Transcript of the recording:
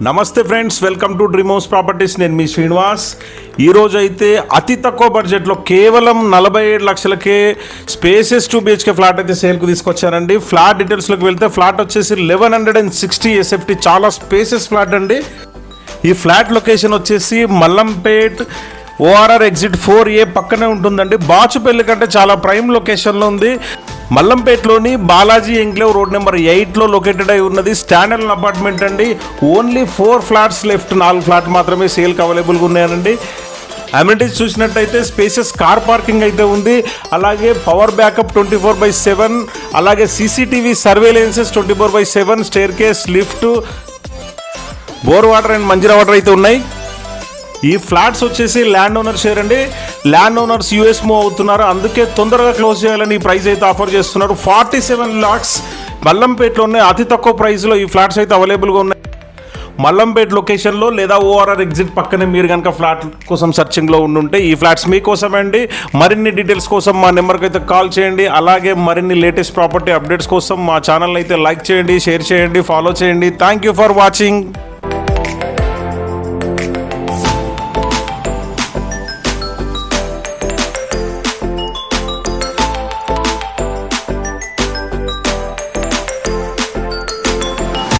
నమస్తే friends, welcome to dream house properties. నేను మీ శ్రీనివాస్. ఈరోజు అయితే అతి తక్కువ బడ్జెట్లో కేవలం 47 లక్షలకే స్పేసెస్ 2 BHK ఫ్లాట్ అయితే సేల్కు తీసుకొచ్చారండి. ఫ్లాట్ డీటెయిల్స్లోకి వెళ్తే ఫ్లాట్ వచ్చేసి 1160 SFT, చాలా స్పేసెస్ ఫ్లాట్ అండి. ఈ ఫ్లాట్ లొకేషన్ వచ్చేసి మల్లంపేట్ ORR ఎగ్జిట్ 4A పక్కనే ఉంటుందండి. బాచుపల్లి కంటే చాలా ప్రైమ్ లొకేషన్లో ఉంది. మల్లంపేట్లోని బాలాజీ ఎంక్లేవ్ రోడ్ నెంబర్ 8లో లొకేటెడ్ అయి ఉన్నది. స్టాండర్డ్ అపార్ట్మెంట్ అండి. ఓన్లీ 4 ఫ్లాట్స్ లెఫ్ట్, 4 ఫ్లాట్ మాత్రమే సేల్కి అవైలబుల్గా ఉన్నాయండి. అమ్యూనిటీస్ చూసినట్టయితే స్పేసెస్ కార్ పార్కింగ్ అయితే ఉంది. అలాగే పవర్ బ్యాకప్ 24/7, అలాగే CCTV surveillances 24/7, staircase, lift, bore water and Manjira water అయితే ఉన్నాయి. ఈ ఫ్లాట్స్ వచ్చేసి ల్యాండ్ ఓనర్ షేర్ అండి. ల్యాండ్ ఓనర్స్ US మూవ్ అవుతున్నారు, అందుకే తొందరగా క్లోజ్ చేయాలని ఈ ప్రైస్ అయితే ఆఫర్ చేస్తున్నారు. 47 lakhs మల్లంపేటలోనే అతి తక్కువ ప్రైస్లో ఈ ఫ్లాట్స్ అయితే అవైలబుల్గా ఉన్నాయి. మల్లంపేట్ లొకేషన్లో లేదా ORR ఎగ్జిట్ పక్కనే మీరు కనుక ఫ్లాట్ కోసం సర్చింగ్లో ఉండుంటే ఈ ఫ్లాట్స్ మీకోసమే అండి. మరిన్ని డీటెయిల్స్ కోసం మా నెంబర్కి అయితే కాల్ చేయండి. అలాగే మరిన్ని లేటెస్ట్ ప్రాపర్టీ అప్డేట్స్ కోసం మా ఛానల్ అయితే లైక్ చేయండి, షేర్ చేయండి, ఫాలో చేయండి. Thank you for watching.